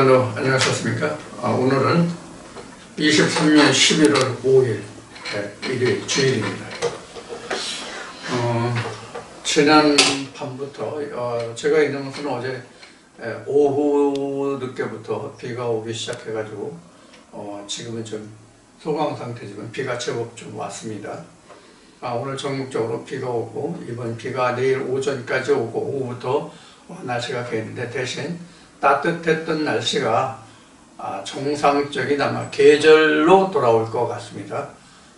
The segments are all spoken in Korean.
시간도 안녕하셨습니까? 오늘은 23년 11월 5일 일요일 주일입니다. 지난 밤부터 제가 있는 곳은 어제 오후 늦게부터 비가 오기 시작해가지고 지금은 좀 소강 상태지만 비가 제법 좀 왔습니다. 오늘 전국적으로 비가 오고 이번 비가 내일 오전까지 오고 오후부터 날씨가 개는데 대신 따뜻했던 날씨가 정상적인 아마 계절로 돌아올 것 같습니다.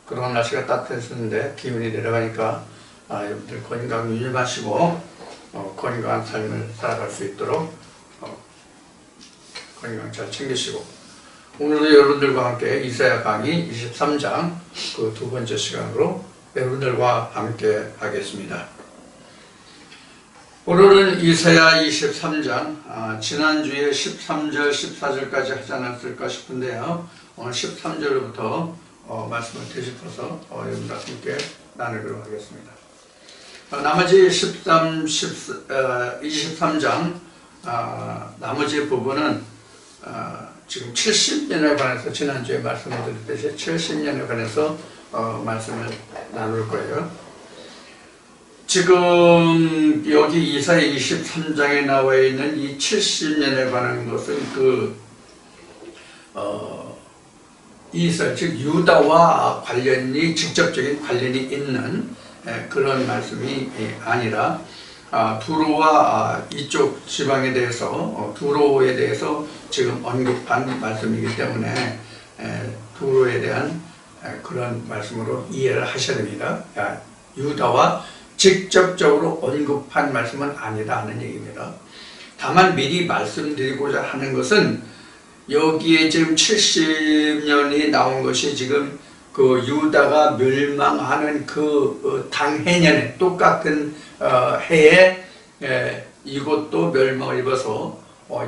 그런 날씨가 따뜻했었는데 기온이 내려가니까 여러분들 건강 유념하시고 건강한 삶을 살아갈 수 있도록 건강 잘 챙기시고, 오늘도 여러분들과 함께 이사야 강의 23장 그 두 번째 시간으로 여러분들과 함께 하겠습니다. 오늘은 이사야 23장, 지난주에 13절, 14절까지 하지 않았을까 싶은데요. 오늘 13절부터 말씀을 되짚어서 여러분과 함께 나누도록 하겠습니다. 나머지 23장 나머지 부분은 지금 70년에 관해서 지난주에 말씀을 드렸듯이 70년에 관해서 말씀을 나눌 거예요. 지금 여기 이사야 23장에 나와 있는 이 70년에 관한 것은 이스라엘 즉 유다와 직접적인 관련이 있는 그런 말씀이 아니라 두로와 이쪽 지방에 대해서 두로에 대해서 지금 언급한 말씀이기 때문에 두로에 대한 그런 말씀으로 이해를 하셔야 됩니다. 유다와 직접적으로 언급한 말씀은 아니다 하는 얘기입니다. 다만 미리 말씀드리고자 하는 것은 여기에 지금 70년이 나온 것이 지금 그 유다가 멸망하는 그 당해년에 똑같은 해에 이곳도 멸망을 입어서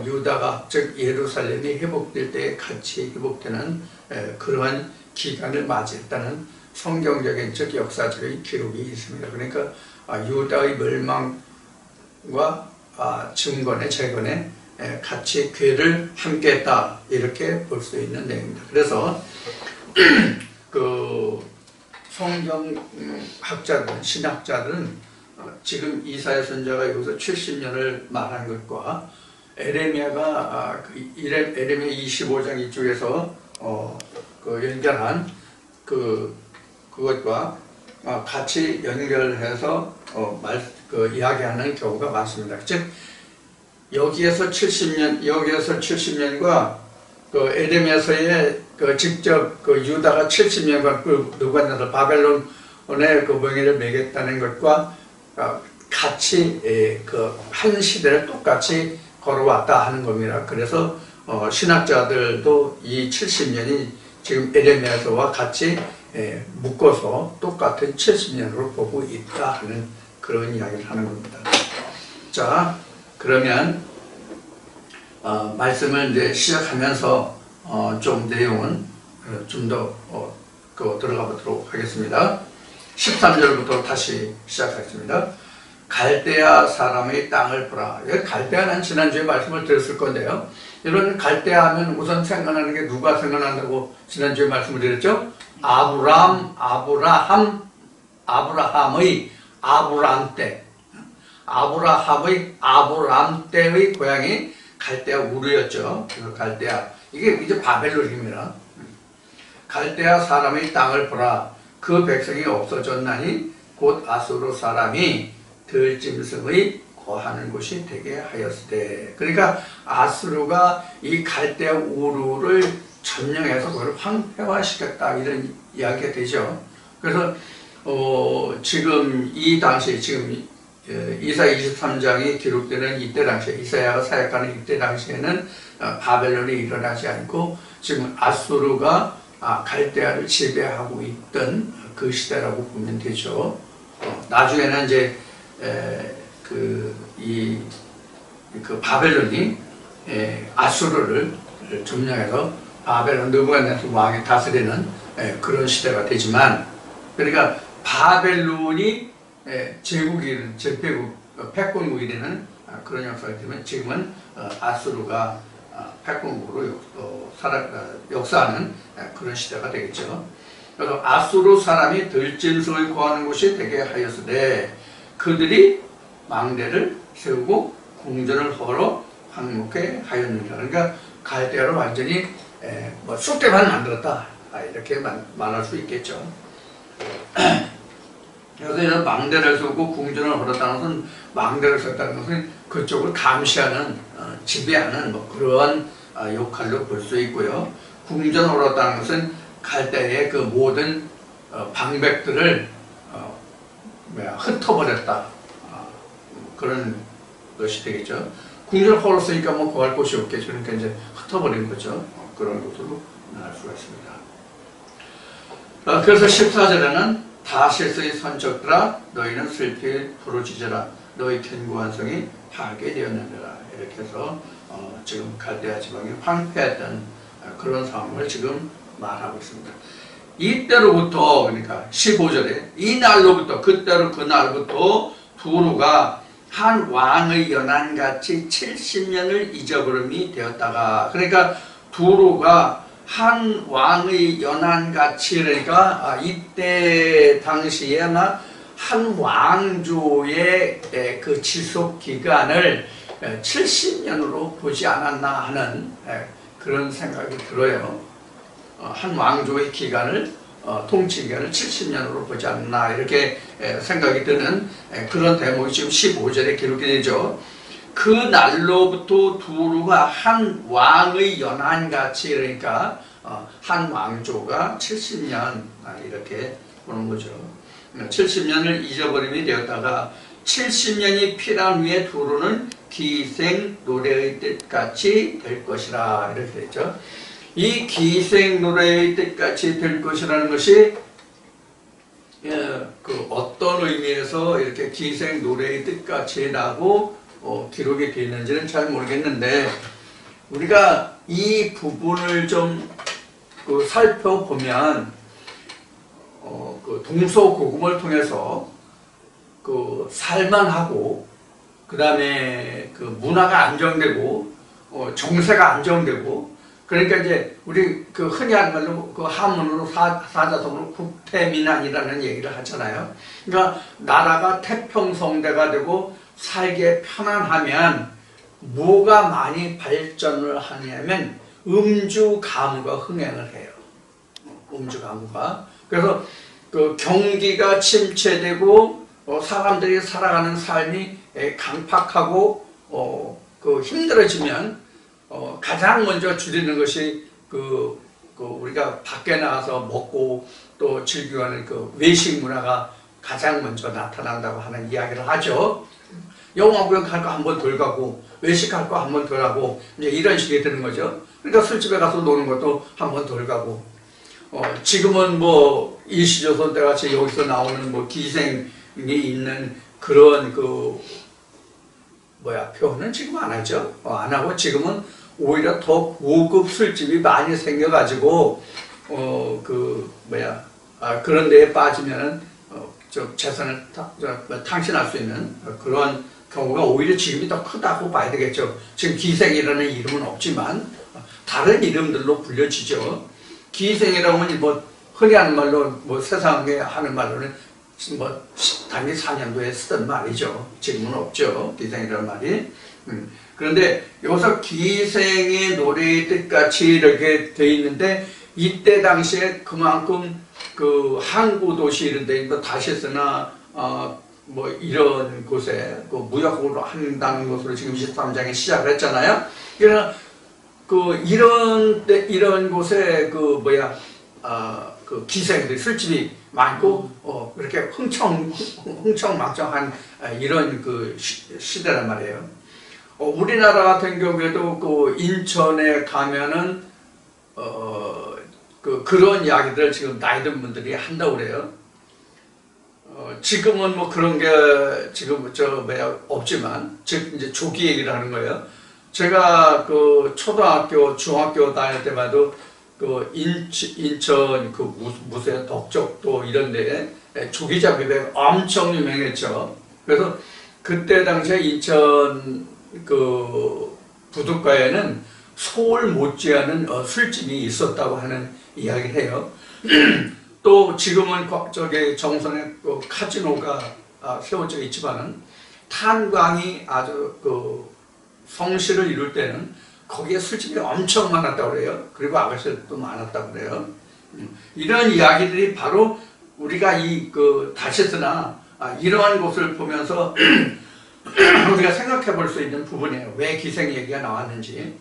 유다가 즉 예루살렘이 회복될 때 같이 회복되는 그러한 기간을 맞이했다는 성경적인 즉 역사적인 기록이 있습니다. 그러니까 유다의 멸망과 증권의 재건에 같이 궤를 함께했다 이렇게 볼 수 있는 내용입니다. 그래서 그 성경학자들, 신학자들은 지금 이사야 선지자가 여기서 70년을 말한 것과 에레미야가 에레미야 25장 이쪽에서 연결한 그것과 같이 연결해서 이야기하는 경우가 많습니다. 즉 여기에서 70년과 그 에레미야서의 직접 유다가 70년과 느부갓네살 바벨론의 멍에를 매겠다는 것과 같이 한 시대를 똑같이 걸어왔다 하는 겁니다. 그래서 신학자들도 이 70년이 지금 에레미야서와 같이 묶어서 똑같은 70년으로 보고 있다 하는 그런 이야기를 하는 겁니다. 자, 그러면 말씀을 이제 시작하면서 좀 내용은 좀 더 들어가 보도록 하겠습니다. 13절부터 다시 시작하겠습니다. 갈대아 사람의 땅을 보라. 갈대아는 지난주에 말씀을 드렸을 건데요. 이런 갈대아 하면 우선 생각나는 게 누가 생각난다고 지난주에 말씀을 드렸죠? 아브라함의 아브람 때, 아브라함의 아브람 때의 고향이 갈대아 우르였죠. 그래서 갈대아, 이게 이제 바벨론입니다. 갈대아 사람의 땅을 보라. 그 백성이 없어졌나니 곧 아수르 사람이 들짐승의 거하는 곳이 되게 하였으되. 그러니까 아수르가 이 갈대아 우르를 점령해서 그걸 황폐화시켰다 이런 이야기가 되죠. 그래서 지금 이 당시에 지금 이사야 23장이 기록되는 이때 당시에, 이사야가 사역하는 이때 당시에는 바벨론이 일어나지 않고 지금 아수르가 갈대아를 지배하고 있던 그 시대라고 보면 되죠. 나중에는 이제 바벨론이 아수르를 점령해서 바벨론 느부갓네살 왕이 다스리는 그런 시대가 되지만, 그러니까 바벨론이 제국이 패권국이 되는 그런 역사가 되면 지금은 아수르가 패권국으로 역사하는 그런 시대가 되겠죠. 그래서 아수르 사람이 들짐승을 구하는 곳이 되게 하였으되 그들이 망대를 세우고 궁전을 헐어 황목해 하였느니라. 그러니까 갈대아를 완전히 뭐 쑥대만 만들었다, 이렇게 말할 수 있겠죠. 그래서 이런 망대를 세우고 궁전을 헐었다는 것은, 망대를 세웠다는 것은 그쪽을 감시하는, 지배하는 뭐 그런 역할로 볼 수 있고요. 궁전을 헐었다는 것은 갈대아의 그 모든 방백들을 흩어버렸다, 그런 것이 되겠죠. 궁전을 헐었으니까 뭐 구할 곳이 없겠죠. 그러니까 이제 흩어버린 거죠. 그런 것으로 알 수가 있습니다. 그래서 14절에는 다시스의 선척들아 너희는 슬피 부르짖으라 너희 견고한 성이 파괴되었느니라, 이렇게 해서 지금 갈대아 지방이 황폐했던 그런 상황을 지금 말하고 있습니다. 이때로부터, 그러니까 15절에 이 날로부터, 그때로 그날부터 두루가 한 왕의 연한같이 70년을 잊어버림이 되었다가, 그러니까 두루가 한 왕의 연한같이, 그러니까 이때 당시에나 한 왕조의 그 지속 기간을 70년으로 보지 않았나 하는 그런 생각이 들어요. 한 왕조의 기간을, 통치 기간을 70년으로 보지 않나, 이렇게 생각이 드는 그런 대목이 지금 15절에 기록이 되죠. 그 날로부터 두루가 한 왕의 연한같이, 그러니까 한 왕조가 70년, 이렇게 보는 거죠. 70년을 잊어버림이 되었다가 70년이 필요한 후에 두루는 기생 노래의 뜻같이 될 것이라, 이렇게 되죠. 이 기생 노래의 뜻같이 될 것이라는 것이 그 어떤 의미에서 이렇게 기생 노래의 뜻같이라고 기록이 되어 있는지는 잘 모르겠는데, 우리가 이 부분을 좀 살펴보면 그 동서고금을 통해서 그 살만하고, 그 다음에 그 문화가 안정되고, 정세가 안정되고, 그러니까 이제 우리 그 흔히 하는 말로 그 한문으로 사자성어로 국태민안이라는 얘기를 하잖아요. 그러니까 나라가 태평성대가 되고 살기에 편안하면 뭐가 많이 발전을 하냐면 음주가무가 흥행을 해요. 음주가무가. 그래서 그 경기가 침체되고 사람들이 살아가는 삶이 강팍하고 그 힘들어지면 가장 먼저 줄이는 것이 우리가 밖에 나가서 먹고 또 즐기고 하는 그 외식 문화가 가장 먼저 나타난다고 하는 이야기를 하죠. 영화 구경 갈 거 한 번 덜 가고 외식할 거 한 번 덜 하고 이제 이런 식이 되는 거죠. 그러니까 술집에 가서 노는 것도 한 번 덜 가고, 지금은 뭐 일시조선 때 같이 여기서 나오는 뭐 기생이 있는 그런 표현은 지금 안 하죠. 안 하고 지금은 오히려 더 고급 술집이 많이 생겨가지고 그런 데에 빠지면은 재산을 탕진할 수 있는 그런 경우가 오히려 지금이 더 크다고 봐야 되겠죠. 지금 기생이라는 이름은 없지만 다른 이름들로 불려지죠. 기생이라고 하면 뭐 흔히 하는 말로 뭐 세상에 하는 말로는 뭐 당시 4년도에 쓰던 말이죠. 지금은 없죠. 기생이라는 말이. 그런데 여기서 기생의 노래의 뜻같이 이렇게 돼 있는데, 이때 당시에 그만큼 그 항구 도시 이런 데, 뭐 다시스나 뭐 이런 곳에 그 무역으로 한다는 것으로 지금 23장에 시작을 했잖아요. 그러나 이런 곳에 그 기생들 술집이 많고 그렇게 흥청망청한 이런 그 시대란 말이에요. 우리나라 같은 경우에도 그 인천에 가면은 그런 이야기들을 지금 나이 든 분들이 한다고 그래요. 지금은 뭐 그런 게 지금 없지만, 즉 이제 조기 얘기를 하는 거예요. 제가 그 초등학교, 중학교 다닐 때마다 그 인천 그 무쇠 덕적도 이런 데에 조기잡이가 엄청 유명했죠. 그래서 그때 당시에 인천 그 부둣가에는 서울 못지않은 술집이 있었다고 하는 이야기를 해요. 또 지금은 저기 정선에 그 카지노가 세워져 있지만은 탄광이 아주 그 성실을 이룰 때는 거기에 술집이 엄청 많았다고 그래요. 그리고 아가씨도 많았다고 그래요. 이런 이야기들이 바로 우리가 이 그 다시스나 이러한 곳을 보면서 우리가 생각해 볼 수 있는 부분이에요. 왜 기생 얘기가 나왔는지.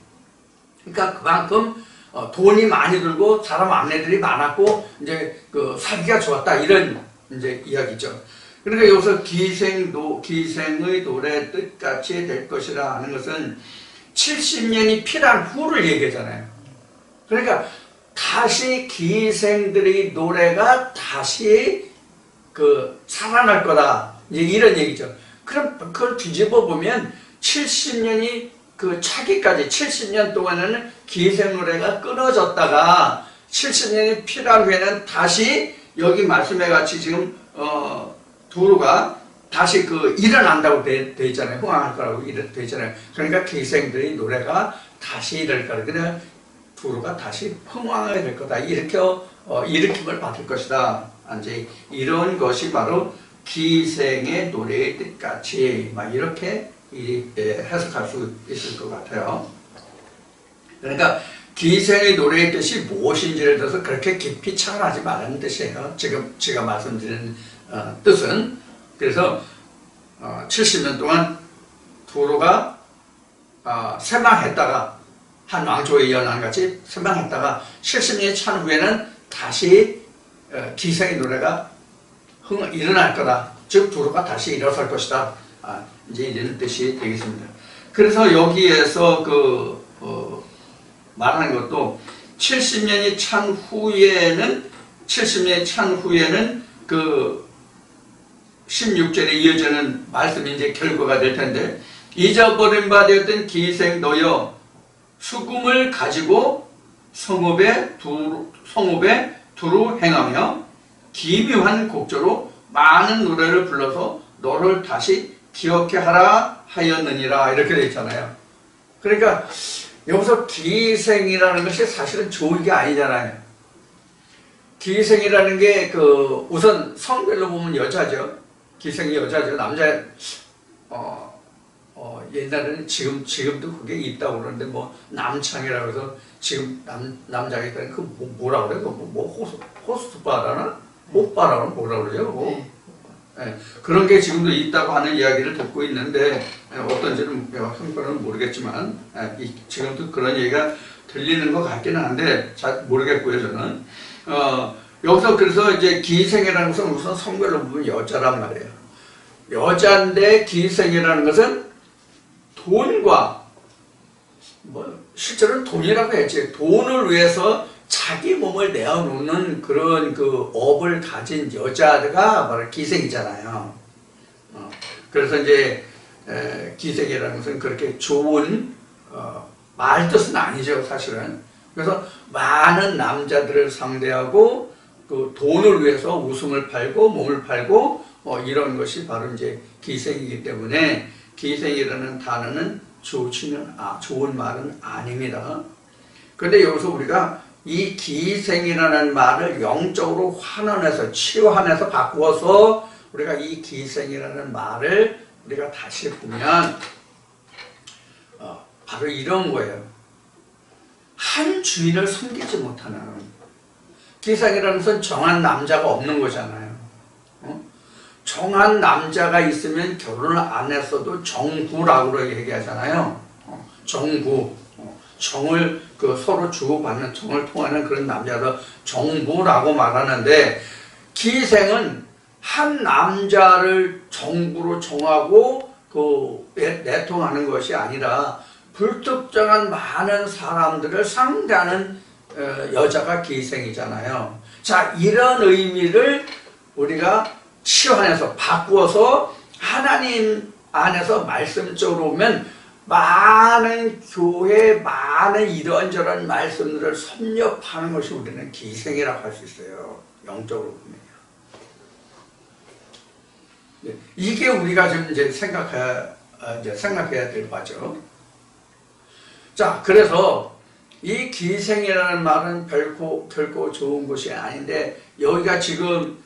그러니까 그만큼 돈이 많이 들고 사람 아내들이 많았고 이제 그 살기가 좋았다 이런 이제 이야기죠. 그러니까 여기서 기생의 노래 뜻같이 될 것이라 하는 것은 70년이 필요한 후를 얘기하잖아요. 그러니까 다시 기생들의 노래가 다시 그 살아날 거다 이제 이런 얘기죠. 그럼 그걸 뒤집어 보면 70년이 그 차기까지 70년 동안에는 기생 노래가 끊어졌다가 70년이 필요한 후에는 다시 여기 말씀해 같이 지금 두루가 다시 그 일어난다고 돼 있잖아요. 흥황할 거라고 돼 있잖아요. 그러니까 기생들의 노래가 다시 이럴 거라. 그냥 두루가 다시 흥황하게 될 거다. 이렇게 일으킴을 받을 것이다. 이제 이런 것이 바로 기생의 노래의 뜻같이 막 이렇게 해석할 수 있을 것 같아요. 그러니까 기생의 노래의 뜻이 무엇인지를 대해서 그렇게 깊이 착안하지 말라는 뜻이에요. 지금 제가 말씀드린 뜻은. 그래서 70년 동안 두루가 쇠망했다가 한 왕조의 연안같이 쇠망했다가 70년이 찬 후에는 다시 기생의 노래가 일어날 거다. 즉 두루가 다시 일어설 것이다. 이제 이런 뜻이 되겠습니다. 그래서 여기에서 말하는 것도 70년이 찬 후에는 그 16절에 이어지는 말씀이 이제 결과가 될 텐데, 잊어버린 바 되었던 기생 너여 수금을 가지고 성읍에 두루 행하며 기묘한 곡조로 많은 노래를 불러서 너를 다시 기억해 하라 하였느니라 이렇게 되어 있잖아요. 그러니까 여기서 기생이라는 것이 사실은 좋은 게 아니잖아요. 기생이라는 게 우선 성별로 보면 여자죠. 기생이 여자죠. 남자 옛날에는 지금도 그게 있다고 그러는데 뭐 남창이라고 해서 지금 남자가 있다는 그 뭐라 그래요? 호스트바라나 오빠라고 뭐라 그러죠? 네, 그런 게 지금도 있다고 하는 이야기를 듣고 있는데 어떤지는 형편은 모르겠지만 지금도 그런 얘기가 들리는 것 같기는 한데 잘 모르겠고요 저는. 여기서 그래서 이제 기생이라는 것은 우선 성별로 보면 여자란 말이에요. 여자인데 기생이라는 것은 돈과 실제로는 돈이라고 했지. 돈을 위해서 자기 몸을 내어놓는 그런 그 업을 가진 여자가 바로 기생이잖아요. 그래서 이제 기생이라는 것은 그렇게 좋은 말 뜻은 아니죠, 사실은. 그래서 많은 남자들을 상대하고 그 돈을 위해서 웃음을 팔고 몸을 팔고 이런 것이 바로 이제 기생이기 때문에 기생이라는 단어는 좋은 말은 아닙니다. 그런데 여기서 우리가 이 기생이라는 말을 영적으로 환원해서 치환해서 바꾸어서 우리가 이 기생이라는 말을 우리가 다시 보면 바로 이런 거예요. 한 주인을 섬기지 못하는 기생이라는 것은 정한 남자가 없는 거잖아요. 정한 남자가 있으면 결혼을 안 했어도 정부라고 얘기하잖아요. 정부. 정을 서로 주고받는 정을 통하는 그런 남자도 정부라고 말하는데 기생은 한 남자를 정부로 정하고 내통하는 것이 아니라 불특정한 많은 사람들을 상대하는 여자가 기생이잖아요. 자, 이런 의미를 우리가 치환해서 바꾸어서 하나님 안에서 말씀적으로 오면 많은 교회, 많은 이런저런 말씀들을 섭렵하는 것이 우리는 기생이라고 할 수 있어요. 영적으로 보면요. 이게 우리가 좀 이제 생각해야 될 바죠. 자, 그래서 이 기생이라는 말은 결코 좋은 것이 아닌데, 여기가 지금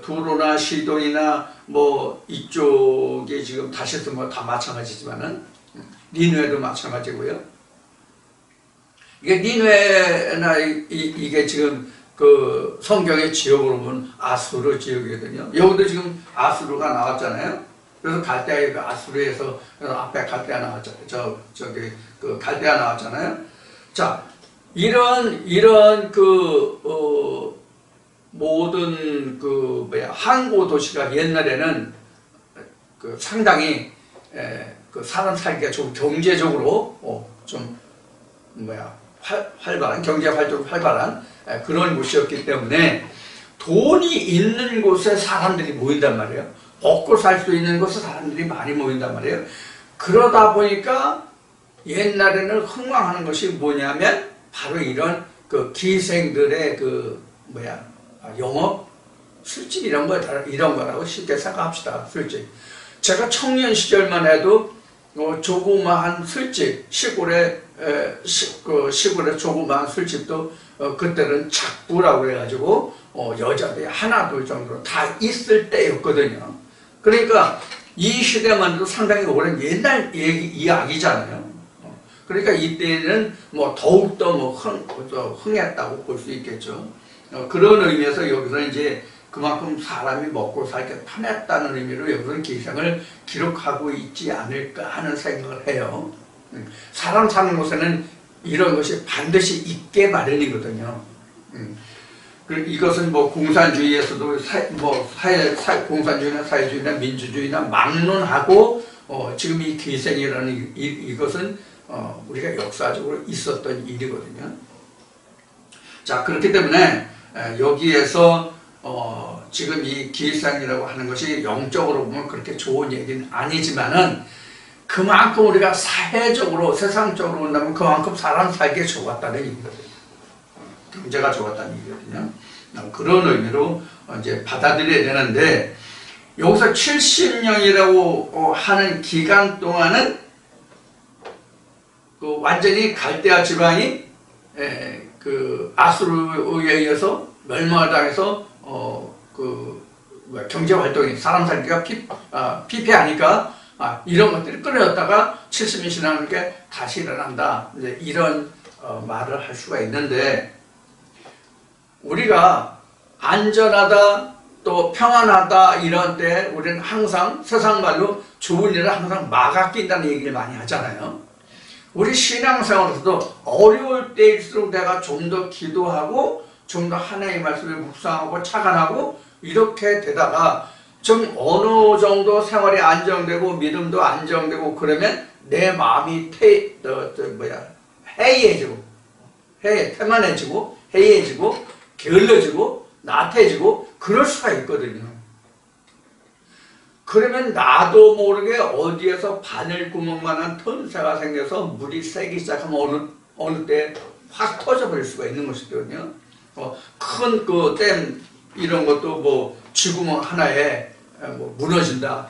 두로나 시돈이나 뭐 이쪽에 지금 다시스 뭐 다 마찬가지지만은 니느웨도 마찬가지고요. 이게 니느웨나 이게 지금 그 성경의 지역으로 보면 아수르 지역이거든요. 여기도 지금 아수르가 나왔잖아요. 그래서 갈대아, 그 아수르에서 앞에 갈대아 나왔잖아요. 저기 그 갈대아 나왔잖아요. 자, 이런 모든 항구 도시가 옛날에는 그 상당히 그 사람 살기가 좀 경제적으로 좀 활발한 경제 활동 활발한 그런 곳이었기 때문에 돈이 있는 곳에 사람들이 모인단 말이에요. 먹고 살 수 있는 곳에 사람들이 많이 모인단 말이에요. 그러다 보니까 옛날에는 흥망하는 것이 뭐냐면 바로 이런 그 기생들의 영업 술집 이런 거라고 쉽게 생각합시다. 술집. 제가 청년 시절만 해도 조그마한 술집, 시골의 조그마한 술집도 그때는 작부라고 해가지고 여자들이 하나 둘 정도로 다 있을 때였거든요. 그러니까 이 시대만 해도 상당히 오랜 옛날 이야기잖아요. 그러니까 이때는 뭐 더욱더 흥했다고 볼 수 있겠죠. 그런 의미에서 여기서 이제 그만큼 사람이 먹고 살게 편했다는 의미로 여기서는 기생을 기록하고 있지 않을까 하는 생각을 해요. 사람 사는 곳에는 이런 것이 반드시 있게 마련이거든요. 이것은 뭐 공산주의에서도 공산주의나 사회주의나 민주주의나 막론하고 지금 이 기생이라는 이것은 우리가 역사적으로 있었던 일이거든요. 자, 그렇기 때문에 여기에서 지금 이 기생이라고 하는 것이 영적으로 보면 그렇게 좋은 얘기는 아니지만은 그만큼 우리가 사회적으로 세상적으로 본다면 그만큼 사람 살기에 좋았다는 얘기거든요. 경제가 좋았다는 얘기거든요. 그런 의미로 이제 받아들여야 되는데, 여기서 70년이라고 하는 기간 동안은 완전히 갈대아 지방이 그 아수르에 의해서 멸망을 당해서 경제 활동이 사람 살기가 피폐하니까 이런 것들이 끊어졌다가 70년 지나는 게 다시 일어난다. 이제 이런 말을 할 수가 있는데, 우리가 안전하다 또 평안하다 이런 때 우리는 항상 세상 말로 좋은 일을 항상 막아 낀다는 얘기를 많이 하잖아요. 우리 신앙생활에서도 어려울 때일수록 내가 좀 더 기도하고 좀 더 하나님의 말씀을 묵상하고 착안하고 이렇게 되다가 좀 어느 정도 생활이 안정되고 믿음도 안정되고 그러면 내 마음이 태만해지고 해이해지고 게을러지고 나태해지고 그럴 수가 있거든요. 그러면 나도 모르게 어디에서 바늘구멍만한 틈새가 생겨서 물이 새기 시작하면 어느 때 확 터져버릴 수가 있는 것이거든요. 큰 그 댐 이런 것도 뭐 쥐구멍 하나에 무너진다.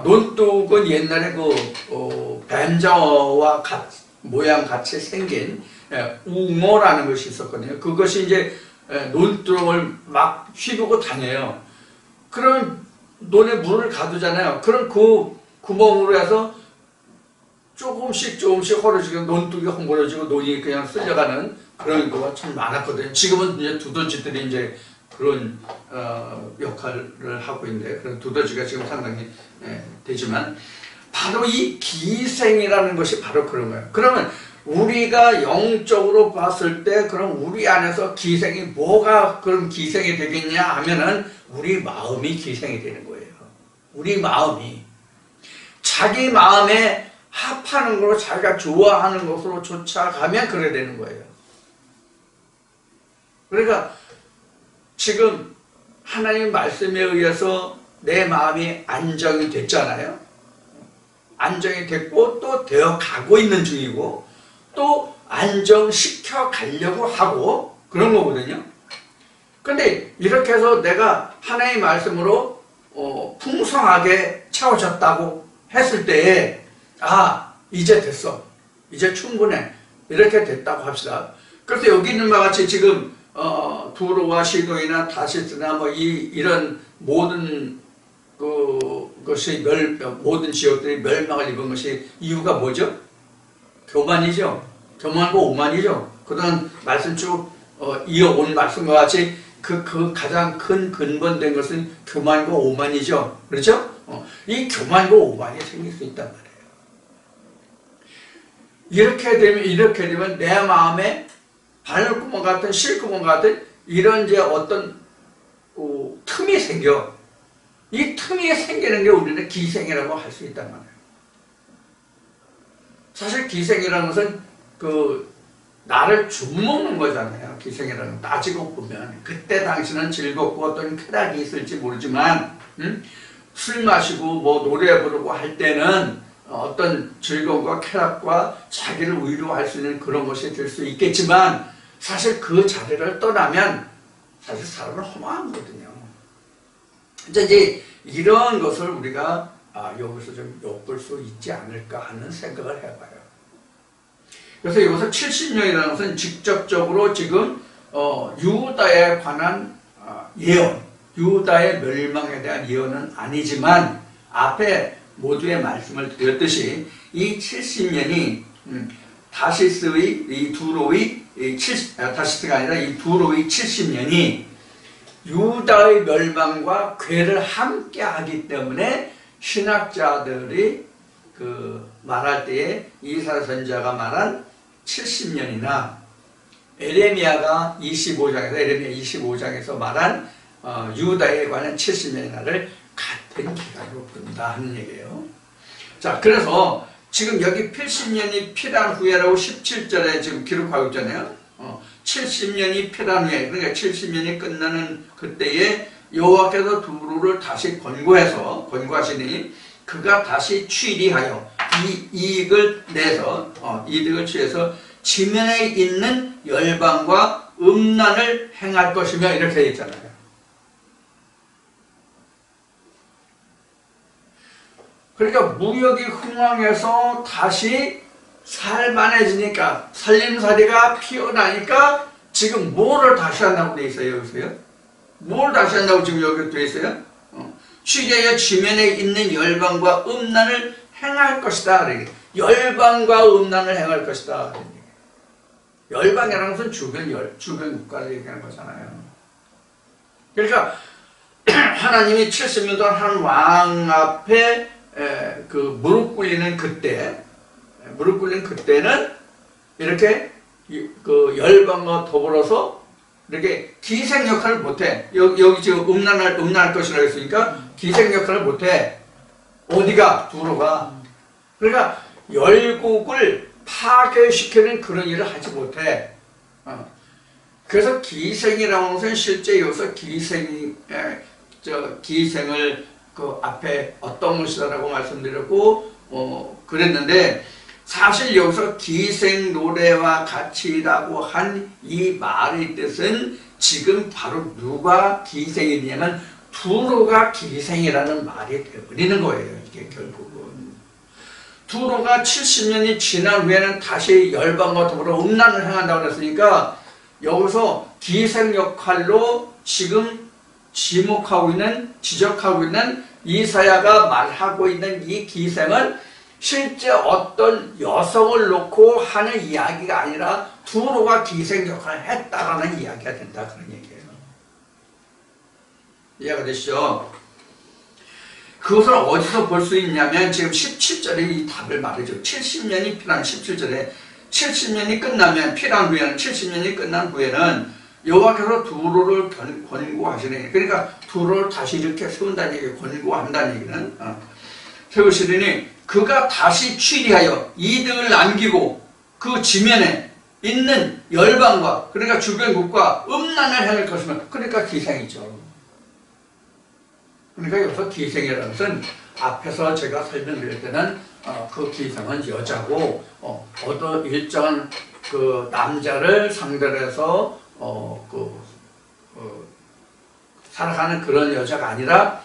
논뚝은 옛날에 뱀장어와 모양 같이 생긴 웅어라는 것이 있었거든요. 그것이 이제 논두렁을 막 휘두고 다녀요. 그러면 논에 물을 가두잖아요. 그럼 그 구멍으로 해서 조금씩 헐어지고 논둑이 헝그러지고 논이 그냥 쓸려가는 그런 거가 참 많았거든요. 지금은 이제 두더지들이 이제 그런 역할을 하고 있는데, 그런 두더지가 지금 상당히 되지만 바로 이 기생이라는 것이 바로 그런 거예요. 그러면 우리가 영적으로 봤을 때 그럼 우리 안에서 기생이 뭐가 그럼 기생이 되겠냐 하면은 우리 마음이 기생이 되는 거예요. 우리 마음이 자기 마음에 합하는 걸로 자기가 좋아하는 것으로 쫓아가면 그래 되는 거예요. 그러니까 지금 하나님 말씀에 의해서 내 마음이 안정이 됐잖아요. 안정이 됐고 또 되어 가고 있는 중이고 또 안정시켜 가려고 하고 그런 거거든요. 근데 이렇게 해서 내가 하나님의 말씀으로 풍성하게 채워졌다고 했을 때에 이제 됐어. 이제 충분해. 이렇게 됐다고 합시다. 그래서 여기 있는 바와 같이 지금 두로와 시도이나 다시스나 뭐 이런 모든 것이 모든 지역들이 멸망을 입은 것이 이유가 뭐죠? 교만이죠. 교만과 오만이죠. 그동안 말씀 쭉 이어온 말씀과 같이 그 가장 큰 근본된 것은 교만과 오만이죠. 그렇죠? 이 교만과 오만이 생길 수 있단 말이에요. 이렇게 되면 내 마음에 바늘구멍 같은 실구멍 같은 이런 이제 어떤 틈이 생겨. 이 틈이 생기는 게 우리는 기생이라고 할 수 있단 말이에요. 사실 기생이라는 것은 나를 죽먹는 거잖아요. 기생이라는 건 따지고 보면 그때 당시는 즐겁고 어떤 쾌락이 있을지 모르지만 술 마시고 뭐 노래 부르고 할 때는 어떤 즐거움과 쾌락과 자기를 위로할 수 있는 그런 것이 될 수 있겠지만 사실 그 자리를 떠나면 사실 사람은 허무한 거거든요. 이제 이런 것을 우리가 여기서 좀 엿볼 수 있지 않을까 하는 생각을 해봐요. 그래서 여기서 70년이라는 것은 직접적으로 지금 유다에 관한 예언, 유다의 멸망에 대한 예언은 아니지만 앞에 모두의 말씀을 드렸듯이 이 70년이 다시스의 이 두로의 다시스가 아니라 이 두로의 70년이 유다의 멸망과 괴를 함께 하기 때문에 신학자들이 말할 때에 이사야 선지자가 말한 70년이나 에레미야가 25장에서 말한 유다에 관한 70년이나를 같은 기간으로 부른다 하는 얘기예요. 자, 그래서 지금 여기 80년이 필요한 후에라고 17절에 지금 기록하고 있잖아요. 70년이 필요한 후에, 그러니까 70년이 끝나는 그때에 여호와께서 두로를 다시 권고하시니 그가 다시 취리하여 이익을 내서 이득을 취해서 지면에 있는 열방과 음란을 행할 것이며 이렇게 되어 있잖아요. 그러니까 무역이 흥황해서 다시 살만해지니까 살림살이가 피어나니까 지금 뭐를 다시 한다고 되어 있어요? 여기서요? 뭘 다시 한다고 지금 여기 되어 있어요? 취재의 지면에 있는 열방과 음란을 행할 것이다. 열방과 음란을 행할 것이다. 열방이라는 것은 주변 국가를 얘기하는 거잖아요. 그러니까 하나님이 70년 동안 한 왕 앞에 무릎 꿇리는 그때는 이렇게 열방과 더불어서 이렇게 기생 역할을 못해. 여기 지금 음란할 것이라고 했으니까 기생 역할을 못해. 어디가? 두로가. 그러니까 열국을 파괴시키는 그런 일을 하지 못해. 그래서 기생이라는 것은 실제 여기서 기생을 앞에 어떤 것이다라고 말씀드렸고 그랬는데 사실 여기서 기생 노래와 같이라고 한 이 말의 뜻은 지금 바로 누가 기생이냐면 두로가 기생이라는 말이 되어버리는 거예요. 이게 결국은 두로가 70년이 지난 후에는 다시 열방과 더불어 음란을 행한다고 그랬으니까 여기서 기생 역할로 지금 지적하고 있는 이사야가 말하고 있는 이 기생은 실제 어떤 여성을 놓고 하는 이야기가 아니라 두로가 기생 역할을 했다라는 이야기가 된다 그런 얘기예요. 이해가 되시죠? 그것을 어디서 볼 수 있냐면 지금 17절에 이 답을 말해줘. 70년이 필요한 17절에 70년이 끝나면 필요한 후에는 70년이 끝난 후에는 여호와께서 두로를 권고하시네. 그러니까 두로를 다시 이렇게 세운다는 얘기예요. 권고한다는 얘기는 세우시리니 그가 다시 취리하여 이득을 남기고 그 지면에 있는 열방과 그러니까 주변국과 음란을 행할 것이면 그러니까 기생이죠. 그러니까 여기서 기생이라는 것은 앞에서 제가 설명드릴 때는 그 기생은 여자고 어떤 일정한 그 남자를 상대로 해서 살아가는 그런 여자가 아니라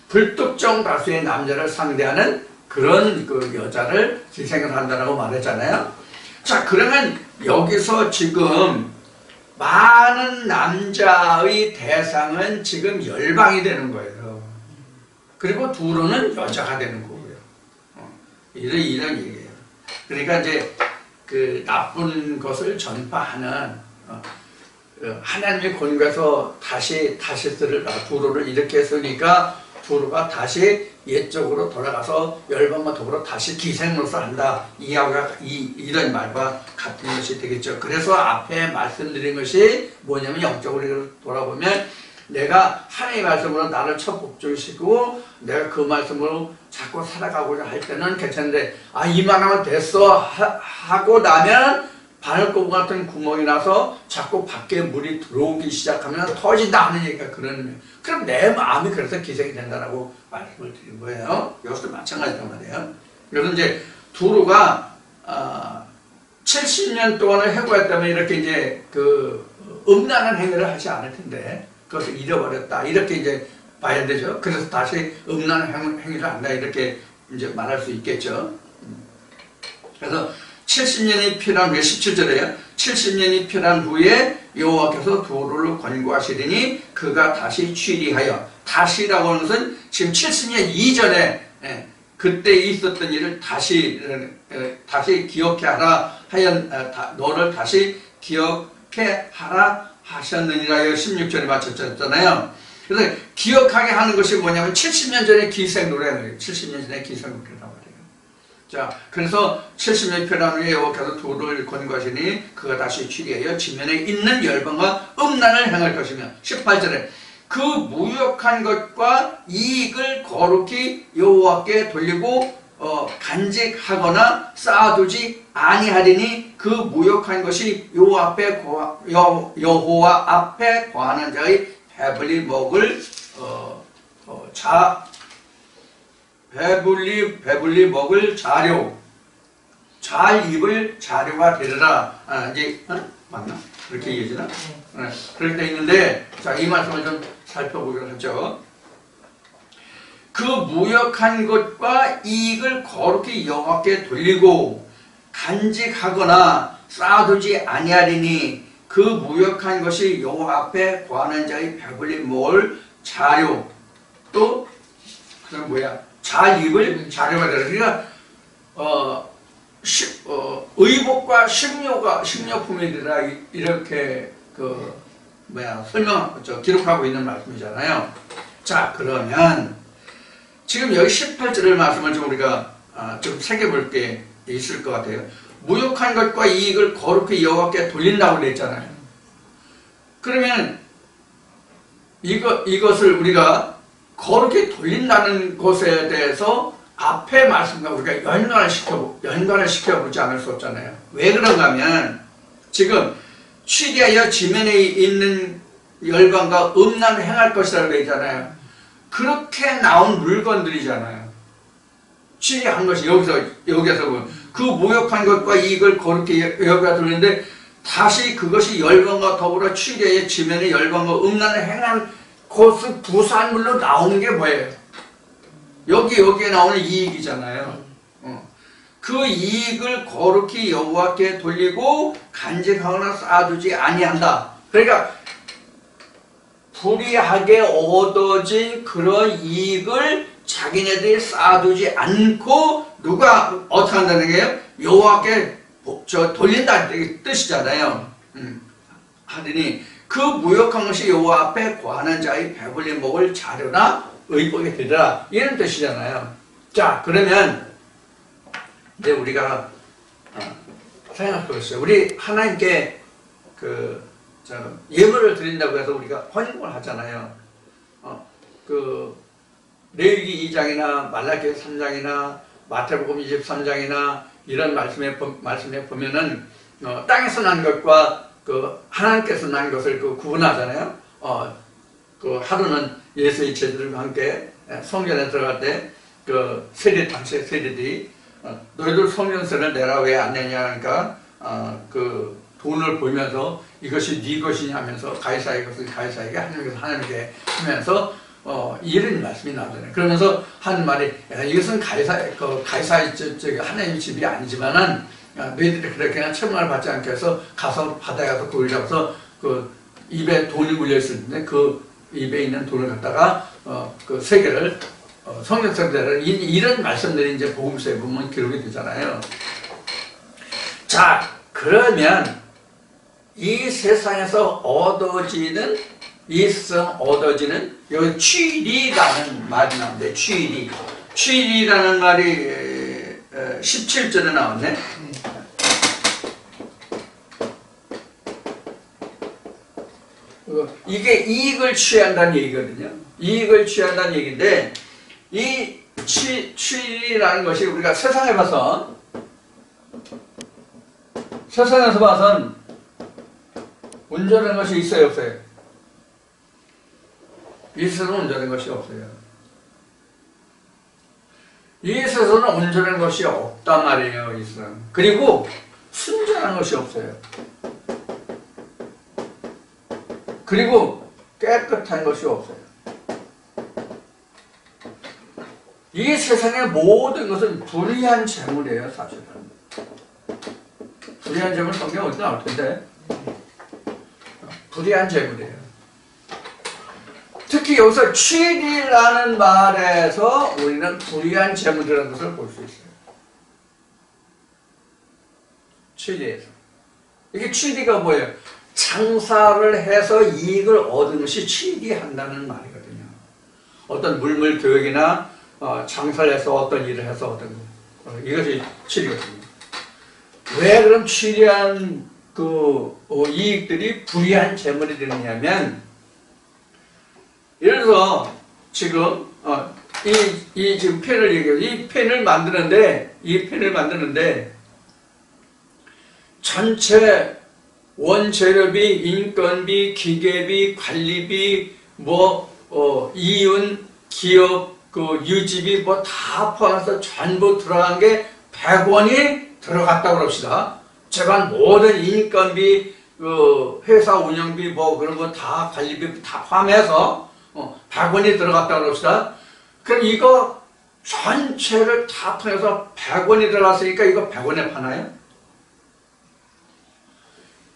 불특정 다수의 남자를 상대하는 그런 그 여자를 기생을 한다라고 말했잖아요. 자, 그러면 여기서 지금 많은 남자의 대상은 지금 열방이 되는 거예요. 그리고 두로는 여자가 되는 거고요. 이런 얘기예요. 그러니까 이제 그 나쁜 것을 전파하는 하나님의 권고에서 다시 두로를 이렇게 했으니까 두로가 다시 옛적으로 돌아가서 열방과 더불어 다시 기생으로서 한다. 이런 말과 같은 것이 되겠죠. 그래서 앞에 말씀드린 것이 뭐냐면 영적으로 돌아보면 내가 하나님의 말씀으로 나를 첫 복종시키고 내가 그 말씀으로 자꾸 살아가고자 할 때는 괜찮은데 이만하면 됐어 하고 나면 바늘구멍 같은 구멍이 나서 자꾸 밖에 물이 들어오기 시작하면 터진다 하는 얘기가 그런. 그럼 내 마음이 그래서 기생이 된다라고 말씀을 드린 거예요. 이것도 마찬가지란 말이에요. 그래서 이제 두루가 70년 동안을 해고했다면 이렇게 이제 그 음란한 행위를 하지 않을 텐데 그것을 잃어버렸다 이렇게 이제 봐야 되죠. 그래서 다시 음란한 행위를 한다 이렇게 이제 말할 수 있겠죠. 그래서 70년이 필요한 후에 17절에요. 70년이 필요한 후에 여호와께서 두루를 권고하시리니 그가 다시 취리하여, 다시라고 하는 것은 지금 70년 이전에 그때 있었던 일을 다시 기억해 하라 너를 다시 기억해 하라 하셨느니라. 16절에 맞췄잖아요. 그래서 기억하게 하는 것이 뭐냐면 70년 전에 기생 노래예요. 70년 전에 기생 노래란 말이에요. 자, 그래서 70년 필요한 후에 여호와께서 두루를 권고하시니 그가 다시 취리하여 지면에 있는 열방과 음란을 행할 것이며 18절에 그 무역한 것과 이익을 거룩히 여호와께 돌리고 간직하거나 쌓아두지 아니하리니 그 무역한 것이 여호와 앞에 거하는 자의 배불리 먹을 배불리 먹을 자료, 잘 입을 자료가 되리라. 맞나? 그렇게 얘기하나? 그렇게 돼 있는데, 자, 이 말씀을 좀 살펴보기로 하죠. 그 무역한 것과 이익을 거룩히 여호와께 돌리고 간직하거나 쌓아두지 아니하리니 그 무역한 것이 여호와 앞에 거하는 자의 배불리 먹을 자료, 또 그다음 뭐야? 잘 입을 자료가 되라. 그러니까 의복과 식료품이라 이렇게 기록하고 있는 말씀이잖아요. 자, 그러면 지금 여기 18절의 말씀을 좀 우리가 좀 새겨볼 게 있을 것 같아요. 무역한 것과 이익을 거룩히 여호와께 돌린다고 그랬잖아요. 그러면 이것을 우리가 거룩히 돌린다는 것에 대해서 앞의 말씀과 우리가 연관을 시켜보지 않을 수 없잖아요. 왜 그런가 하면 지금 취리하여 지면에 있는 열방과 음란을 행할 것이라고 그랬잖아요. 그렇게 나온 물건들이잖아요. 취리한 것이 여기서 그 무역한 것과 이익을 거룩히 여호와께 돌리는데 다시 그것이 열방과 더불어 취리하여 지면에 열방과 음란을 행한 그것은 부산물로 나오는 게 뭐예요? 여기에 나오는 이익이잖아요. 그 이익을 거룩히 여호와께 돌리고 간직하거나 쌓아두지 아니한다. 그러니까 불이하게 얻어진 그런 이익을 자기네들이 쌓아두지 않고 누가 어떻게 한다는 거예요? 여호와께 돌린다는 뜻이잖아요. 하더니 그 무역한 것이 여호와 앞에 거하는 자의 배불리 먹을 자료나 의복이 되리라 이런 뜻이잖아요. 자, 그러면 이제 우리가 생각해보세요. 우리 하나님께 예물을 드린다고 해서 우리가 헌금을 하잖아요. 레위기 2장이나 말라기 3장이나 마태복음 23장이나 이런 말씀에 보면은 땅에서 난 것과 하나님께서 난 것을 구분하잖아요. 하루는 예수의 제자들과 함께 성전에 들어갈 때 당시의 세리들이 너희들 성전세를 내라 왜 안 내냐 하니까 돈을 보면서 이것이 네 것이냐 하면서 가이사의 것은 가이사에게 하나님의 것은 하나님께 하면서 이런 말씀이 나오잖아요. 그러면서 하는 말이 이것은 가이사의 하나님의 집이 아니지만은 너희들이 그렇게 그냥 천만을 받지 않게 해서 가서 바다에 가서 고기를 잡아서 그 입에 돈이 물려 있을 텐데 그 입에 있는 돈을 갖다가 그 세계를 성령성대를 이런 말씀들이 이제 복음서에 보면 기록이 되잖아요. 자, 그러면 이 세상에서 얻어지는 여기 취리라는 말이 나오는데 취리라는 말이 17절에 나왔네. 이게 이익을 취한다는 얘기거든요. 이익을 취한다는 얘기인데 이 취리라는 것이 우리가 세상에서 봐선 온전한 것이 있어요, 없어요? 이 세상은 온전한 것이 없어요. 이 세상은 온전한 것이 없단 말이에요, 이 세상. 그리고 순전한 것이 없어요. 그리고 깨끗한 것이 없어요. 이 세상의 모든 것은 불의한 재물이에요, 사실은. 불의한 재물 성경 어디 나올 텐데? 불의한 재물이에요. 특히 여기서 취리라는 말에서 우리는 불의한 재물이라는 것을 볼 수 있어요. 취리에서. 이게 취리가 뭐예요? 장사를 해서 이익을 얻은 것이 취리한다는 말이거든요. 어떤 물물 교육이나 장사를 해서 어떤 일을 해서 얻은 것. 이것이 취리거든요. 왜 그럼 취리한 이익들이 불의한 재물이 되느냐면, 예를 들어서 지금 지금 펜을 얘기해요. 이 펜을 만드는데 전체 원재료비, 인건비, 기계비, 관리비, 이윤, 기업, 유지비 다 포함해서 전부 들어간 게 100원이 들어갔다고 합시다. 제가 모든 인건비, 회사 운영비 그런 거 다 관리비 다 포함해서 100원이 들어갔다고 합시다. 그럼 이거 전체를 다 통해서 100원이 들어갔으니까 이거 100원에 파나요?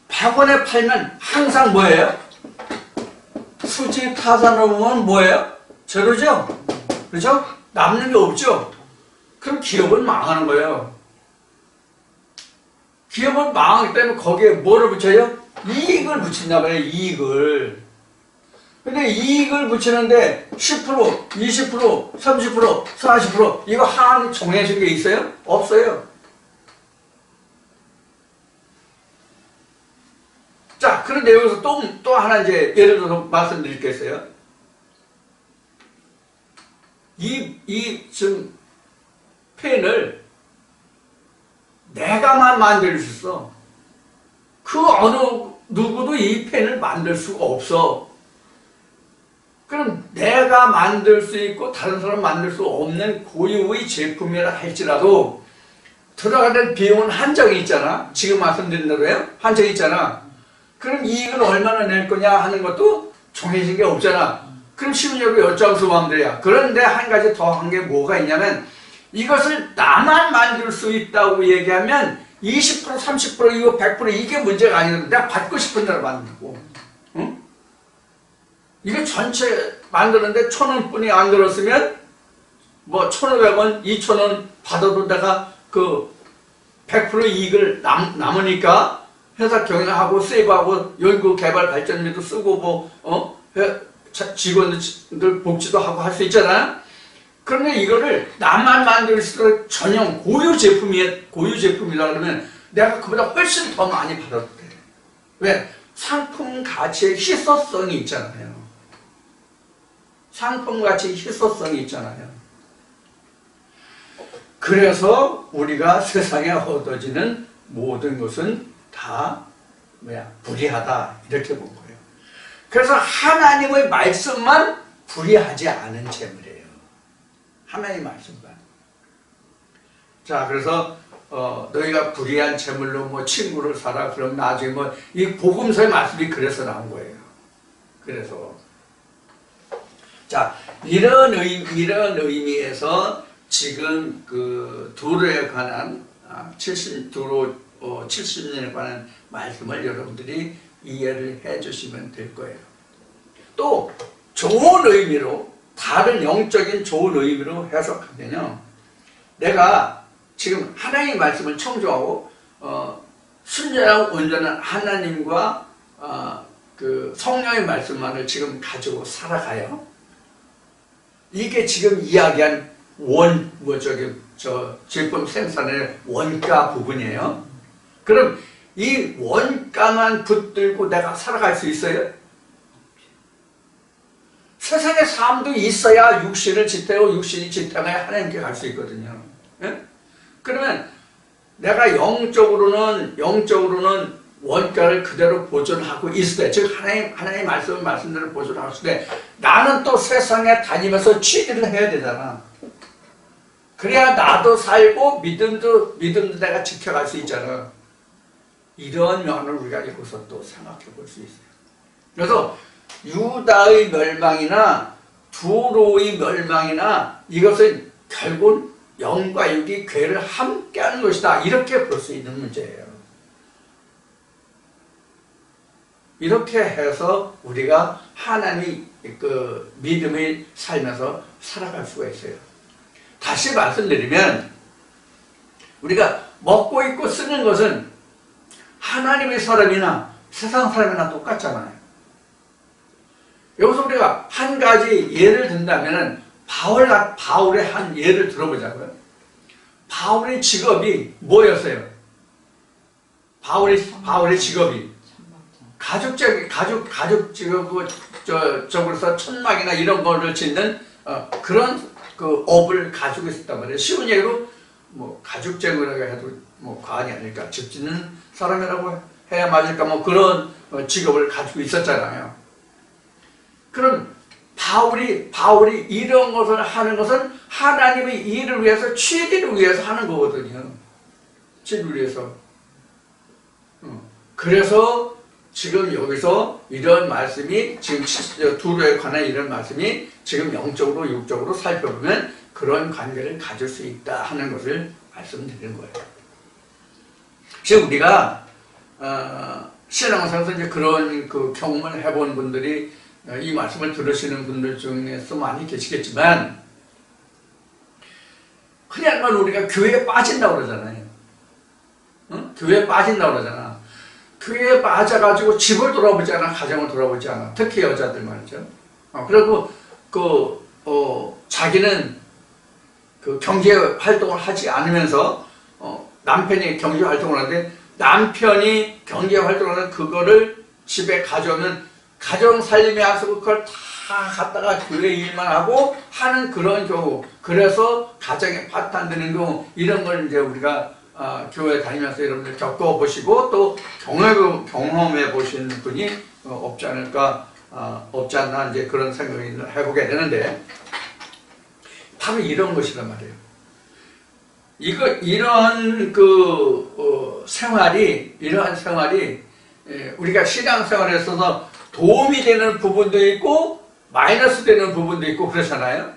100원에 팔면 항상 뭐예요? 수지 타산으로 보면 뭐예요? 제로죠? 그렇죠? 남는 게 없죠? 그럼 기업은 망하는 거예요. 기업은 망하기 때문에 거기에 뭐를 붙여요? 이익을 붙인단 말이에요, 이익을. 근데 이익을 붙이는데 10%, 20%, 30%, 40% 이거 한 정해진 게 있어요? 없어요. 자, 그런데 여기서 또 하나 이제 예를 들어서 말씀드리겠어요. 지금 펜을 내가만 만들 수 있어. 그 어느 누구도 이 펜을 만들 수가 없어. 그럼 내가 만들 수 있고 다른 사람 만들 수 없는 고유의 제품이라 할지라도 들어가는 비용은 한정이 있잖아. 지금 말씀드린 대로요. 한정이 있잖아. 그럼 이익은 얼마나 낼 거냐 하는 것도 정해진 게 없잖아. 그럼 시민여러분 여쭤서 마음대로야. 그런데 한 가지 더 한 게 뭐가 있냐면 이것을 나만 만들 수 있다고 얘기하면 20%, 30%, 이거 100% 이게 문제가 아니거든. 내가 받고 싶은 대로 만들고. 응? 이거 전체 만드는데 1,000원뿐이 안 들었으면 1,500원, 2,000원 받아도 내가 100% 이익을 남으니까 회사 경영하고 세이브하고 연구 개발 발전비도 쓰고 직원들 복지도 하고 할 수 있잖아. 그런데 이거를 나만 만들 수 있는 전용 고유 제품이다 그러면 내가 그보다 훨씬 더 많이 받아도 돼. 왜? 상품 가치의 희소성이 있잖아요. 상품 가치의 희소성이 있잖아요. 그래서 우리가 세상에 얻어지는 모든 것은 다 불의하다 이렇게 본 거예요. 그래서 하나님의 말씀만 불의하지 않은 재물이에요. 하나님의 말씀만. 자, 그래서 너희가 불의한 재물로 친구를 사라. 그럼 나중에 이 복음서의 말씀이 그래서 나온 거예요. 그래서 자, 이런 의미에서 지금 도로에 관한 70주로 70년에 관한 말씀을 여러분들이 이해를 해주시면 될 거예요. 또 좋은 의미로, 다른 영적인 좋은 의미로 해석하면요, 내가 지금 하나님의 말씀을 청종하고 순전하고 온전한 하나님과 그 성령의 말씀만을 지금 가지고 살아가요. 이게 지금 이야기한 제품 생산의 원가 부분이에요. 그럼 이 원가만 붙들고 내가 살아갈 수 있어요? 세상에 삶도 있어야 육신을 지태고 육신이 지태야 하나님께 갈 수 있거든요. 예? 그러면 내가 영적으로는 원가를 그대로 보존하고 있을 때, 즉 하나님의 말씀대로 보존하고 있을 때, 나는 또 세상에 다니면서 취리를 해야 되잖아. 그래야 나도 살고 믿음도 내가 지켜갈 수 있잖아. 이런 면을 우리가 여기서 또 생각해 볼 수 있어요. 그래서 유다의 멸망이나 두로의 멸망이나 이것은 결국 영과 육이 괴를 함께하는 것이다, 이렇게 볼 수 있는 문제예요. 이렇게 해서 우리가 하나님의 그 믿음을 살면서 살아갈 수가 있어요. 다시 말씀드리면 우리가 먹고 입고 쓰는 것은 하나님의 사람이나 세상 사람이나 똑같잖아요. 여기서 우리가 한 가지 예를 든다면 바울의 한 예를 들어보자고요. 바울의 직업이 뭐였어요? 바울의 직업이 가죽 직업으로서 천막이나 이런 거를 짓는 그런 그 업을 가지고 있었단 말이에요. 쉬운 얘기로 뭐 가죽쟁이라고 해도 뭐 과언이 아닐까, 집 짓는 사람이라고 해야 맞을까, 뭐 그런 직업을 가지고 있었잖아요. 그럼 바울이 이런 것을 하는 것은 하나님의 일을 위해서, 취리를 위해서 하는 거거든요. 취리를 위해서. 그래서 지금 여기서 이런 말씀이, 지금 두로에 관한 이런 말씀이 지금 영적으로 육적으로 살펴보면 그런 관계를 가질 수 있다 하는 것을 말씀드리는 거예요. 지금 우리가 신앙생활에서 이제 그런 그 경험을 해본 분들이 이 말씀을 들으시는 분들 중에서 많이 계시겠지만, 그냥 우리가 교회에 빠진다고 그러잖아요. 응? 교회에 빠진다고 그러잖아. 교회에 빠져가지고 집을 돌아보지 않아, 가정을 돌아보지 않아. 특히 여자들 말이죠. 그리고 자기는 그 경제 활동을 하지 않으면서 남편이 경제 활동을 하는데, 남편이 경제 활동을 하는 그거를 집에 가져오면 가정 살림에 와서 그걸 다 갖다가 교회 일만 하고 하는 그런 경우, 그래서 가정에 파탄되는 경우, 이런 걸 이제 우리가 교회 다니면서 여러분들 겪어보시고 또 경험해 보신 분이 없지 않나, 이제 그런 생각을 해보게 되는데, 바로 이런 것이란 말이에요. 이러한 생활이 우리가 신앙생활에 있어서 도움이 되는 부분도 있고 마이너스 되는 부분도 있고 그렇잖아요.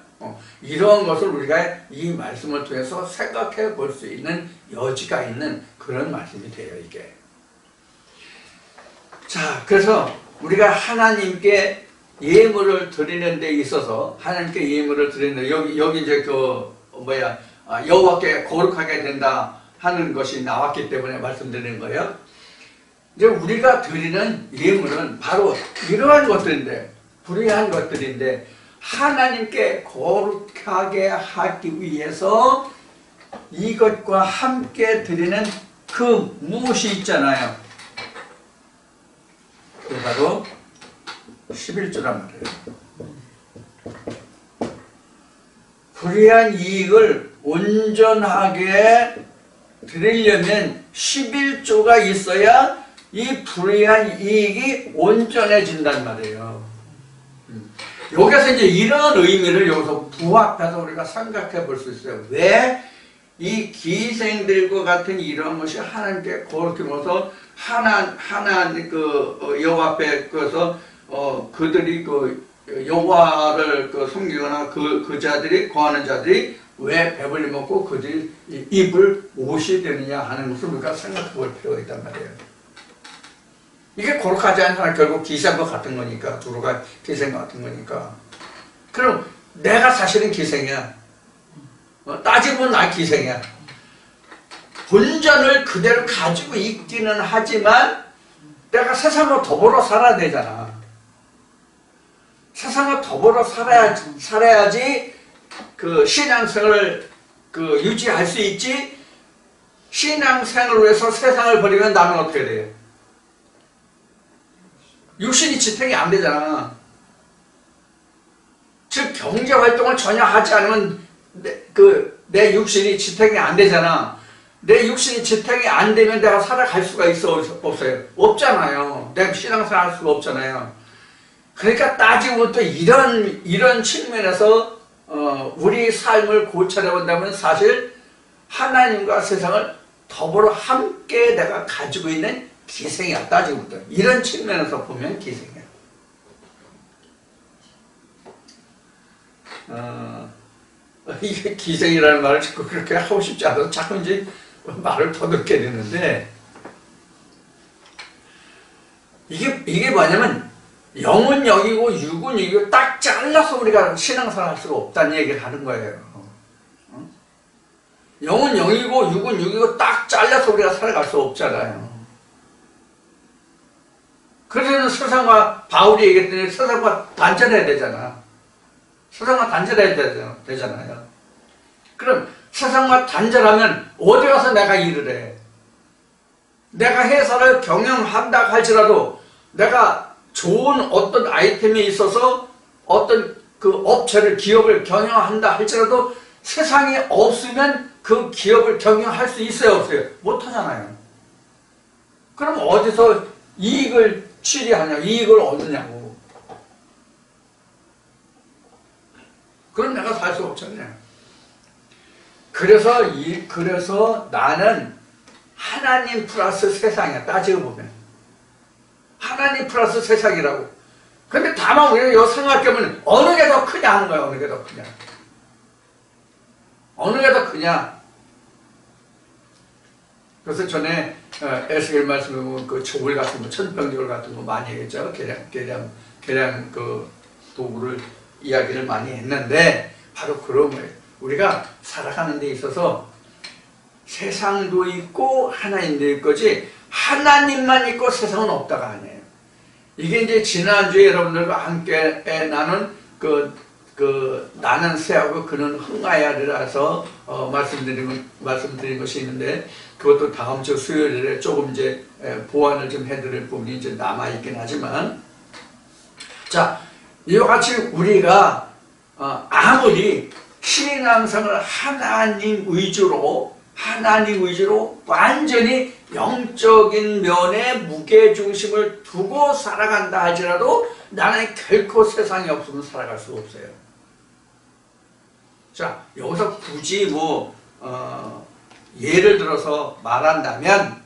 이러한 것을 우리가 이 말씀을 통해서 생각해 볼 수 있는 여지가 있는 그런 말씀이 돼요, 이게. 자, 그래서 우리가 하나님께 예물을 드리는 데 있어서, 하나님께 예물을 드리는 데, 여기 이제 여호와께 거룩하게 된다 하는 것이 나왔기 때문에 말씀드리는 거예요. 이제 우리가 드리는 예물은 바로 이러한 것들인데, 불의한 것들인데, 하나님께 거룩하게 하기 위해서 이것과 함께 드리는 그 무엇이 있잖아요. 그게 바로 11조란 말이에요. 불의한 이익을 온전하게 드리려면 11조가 있어야 이 불의한 이익이 온전해진단 말이에요. 여기서 이제 이런 의미를 여기서 부합해서 우리가 생각해 볼 수 있어요. 왜 이 기생들과 같은 이런 것이 하나님께 거룩히 모셔서 여호와 앞에 그래서 그들이 여호와를 섬기거나 그 자들이 거하는 자들이 왜 배불리 먹고 그들이 입을 무엇이 되느냐 하는 것을 우리가 생각해 볼 필요가 있단 말이에요. 이게 거룩하지 않은 사람 결국 기생과 같은 거니까, 두루가 기생과 같은 거니까. 그럼 내가 사실은 기생이야. 따지면 나 기생이야. 본전을 그대로 가지고 있기는 하지만 내가 세상과 더불어 살아야 되잖아. 세상과 더불어 살아야지 그 신앙생활을 유지할 수 있지. 신앙생활을 위해서 세상을 버리면 나는 어떻게 돼요? 육신이 지탱이 안 되잖아. 즉 경제활동을 전혀 하지 않으면 내 육신이 지탱이 안 되잖아. 내 육신이 지탱이 안 되면 내가 살아갈 수가 있어 없어요? 없잖아요. 내가 신앙생활 할 수가 없잖아요. 그러니까 따지고 또 이런 측면에서 우리 삶을 고찰해 본다면 사실 하나님과 세상을 더불어 함께 내가 가지고 있는 기생이야. 따지고부터 이런 측면에서 보면 기생이야. 이게 기생이라는 말을 자꾸 그렇게 하고 싶지 않아서 자꾸 이제 말을 더듬게 되는데, 이게 뭐냐면 영은 영이고 육은 육이고 딱 잘라서 우리가 신앙생활 할 수가 없다는 얘기를 하는 거예요. 영은 영이고 육은 육이고 딱 잘라서 우리가 살아갈 수 없잖아요. 그래서 세상과, 바울이 얘기했더니 세상과 단절해야 되잖아. 세상과 단절해야 되잖아요. 그럼 세상과 단절하면 어디 가서 내가 일을 해? 내가 회사를 경영한다 할지라도 내가 좋은 어떤 아이템이 있어서 어떤 그 업체를, 기업을 경영한다 할지라도 세상이 없으면 그 기업을 경영할 수 있어요, 없어요? 못하잖아요. 그럼 어디서 이익을 취리하냐, 이익을 얻느냐고. 그럼 내가 살 수 없잖아요. 그래서 나는 하나님 플러스 세상이야. 따지고 보면 하나님 플러스 세상이라고. 근데 다만 우리가 이 생각해보면 어느 게 더 크냐 하는 거야. 어느 게 더 크냐, 어느 게 더 크냐. 그래서 전에 에스겔 말씀에 보면 그 조물 같은 거, 천평지골 같은 거 많이 했죠. 계량 그 도구를 이야기를 많이 했는데, 바로 그런 거예요. 우리가 살아가는 데 있어서 세상도 있고 하나님도 있고지, 하나님만 있고 세상은 없다가 아니에요. 이게 이제 지난주에 여러분들과 함께 나눈 나는 새하고 그는 흥하야리라서 말씀드린 것이 있는데, 그것도 다음 주 수요일에 조금 이제 보완을 좀 해드릴 부분이 이제 남아있긴 하지만, 자, 이와 같이 우리가 아무리 신앙생활을 하나님 위주로 완전히 영적인 면에 무게중심을 두고 살아간다 할지라도 나는 결코 세상이 없으면 살아갈 수 없어요. 자, 여기서 굳이 예를 들어서 말한다면,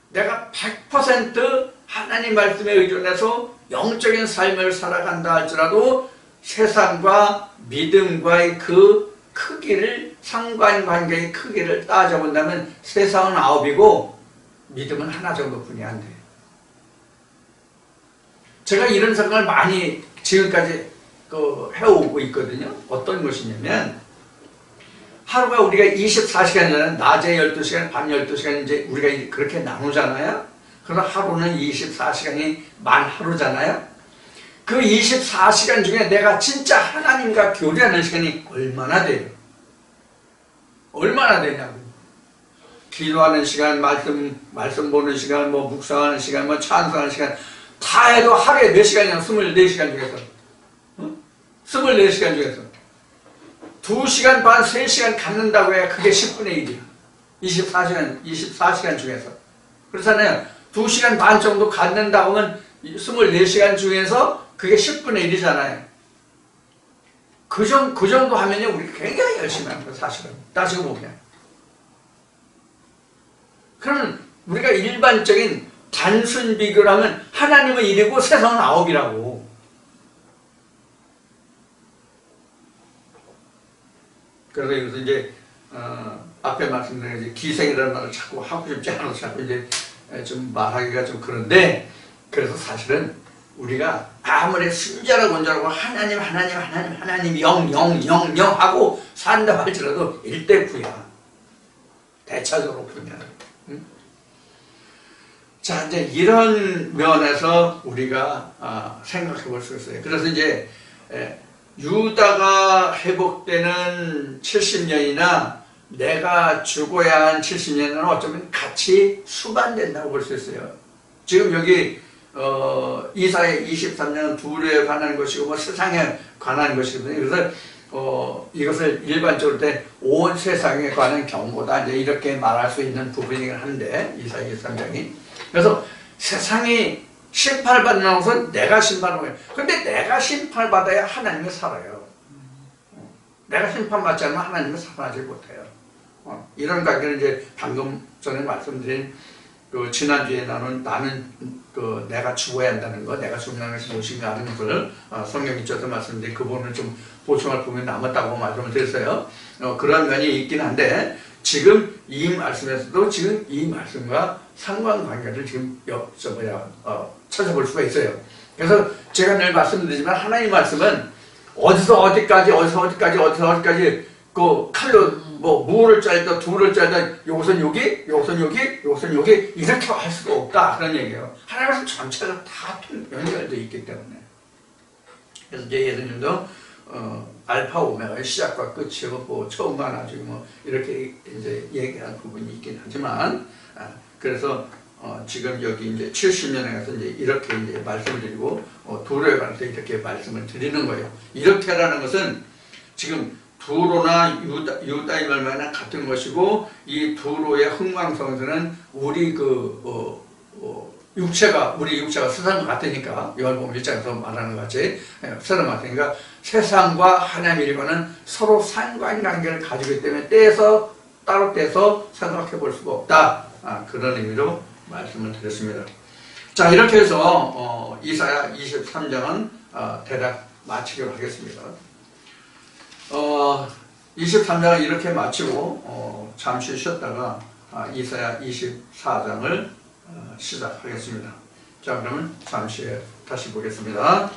내가 100% 하나님 말씀에 의존해서 영적인 삶을 살아간다 할지라도 세상과 믿음과의 그 크기를, 상관관계의 크기를 따져본다면 세상은 9이고 믿음은 하나 정도뿐이 안 돼요. 제가 이런 생각을 많이 지금까지 해오고 있거든요. 어떤 것이냐면, 하루가 우리가 24시간이잖아요. 낮에 12시간, 밤 12시간 이제 우리가 그렇게 나누잖아요. 그래서 하루는 24시간이 만 하루잖아요. 그 24시간 중에 내가 진짜 하나님과 교제하는 시간이 얼마나 돼요? 얼마나 되냐고. 기도하는 시간, 말씀 보는 시간, 묵상하는 시간, 찬송하는 시간, 다 해도 하루에 몇 시간이냐? 24시간 중에서. 24시간 중에서. 2시간 반, 3시간 갖는다고 해야 그게 10분의 1이야. 24시간 중에서. 그렇잖아요. 2시간 반 정도 갖는다고 하면 24시간 중에서 그게 10분의 1이잖아요. 그 정도 하면요, 우리 굉장히 열심히 하는 거예요, 사실은. 따지고 보면. 그러면 우리가 일반적인 단순 비교를 하면 하나님은 1이고 세상은 9이라고. 그래서 여기서 이제 앞에 말씀드린 이제 기생이라는 말을 자꾸 하고 싶지 않아서 자꾸 이제 좀 말하기가 좀 그런데, 그래서 사실은 우리가 아무리 순자라고 온자라고 하나님 영 하고 산다 할지라도 1대9야. 대차적으로 보면. 응? 자, 이제 이런 면에서 우리가 생각해 볼 수 있어요. 그래서 이제 유다가 회복되는 70년이나 내가 죽어야 한 70년은 어쩌면 같이 수반된다고 볼 수 있어요. 지금 여기 이사야 23년은 둘에 관한 것이고 뭐 세상에 관한 것이거든요. 그래서 이것을 일반적으로 온 세상에 관한 경고다 이제 이렇게 말할 수 있는 부분이긴 한데, 이사야 23장이. 그래서 세상이 심판받는 것은 내가 심판을 해요. 근데 내가 심판받아야 하나님이 살아요. 내가 심판받지 않으면 하나님은 살아나지 못해요. 이런 관계는 이제 방금 전에 말씀드린 그 지난주에 나는 내가 죽어야 한다는 거, 내가 죽는 것이 무엇인가 하는 것을 성경 기초에서 말씀드린 그 부분을 좀 보충할 부분이 남았다고 말씀을 드렸어요. 그런 면이 있긴 한데, 지금 이 말씀에서도 지금 이 말씀과 상관관계를 지금 찾아볼 수가 있어요. 그래서 제가 늘 말씀드리지만 하나님의 말씀은 어디서 어디까지 그 칼로 뭐 무를 잘다 두를 잘다 요것은 여기 요것은 여기 요것은 여기 이렇게 할 수가 없다 그런 얘기예요. 하나님의 말씀 전체가 다 연결되어 있기 때문에. 그래서 이제 예수님도 알파 오메가의 시작과 끝이고 뭐 처음과 나중에 뭐 이렇게 이제 얘기한 부분이 있긴 하지만, 그래서 지금 여기 이제 70년에 가서 이제 이렇게 이제 말씀을 드리고 두로에 관해서 이렇게 말씀을 드리는 거예요. 이렇게라는 것은 지금 두로나 유다의 멸망이나 같은 것이고, 이 두로의 흥망성쇠는 우리 우리 육체가 세상과 같으니까, 요한복음 1장에서 말하는 것 같이 세상 같으니까 세상과 하나님의 일과는 서로 상관관계를 가지고 있기 때문에 따로 떼서 생각해 볼 수가 없다. 그런 의미로 말씀을 드렸습니다. 자, 이렇게 해서 이사야 23장은 대략 마치도록 하겠습니다. 23장을 이렇게 마치고 잠시 쉬었다가 이사야 24장을 시작하겠습니다. 자, 그러면 잠시 후에 다시 보겠습니다.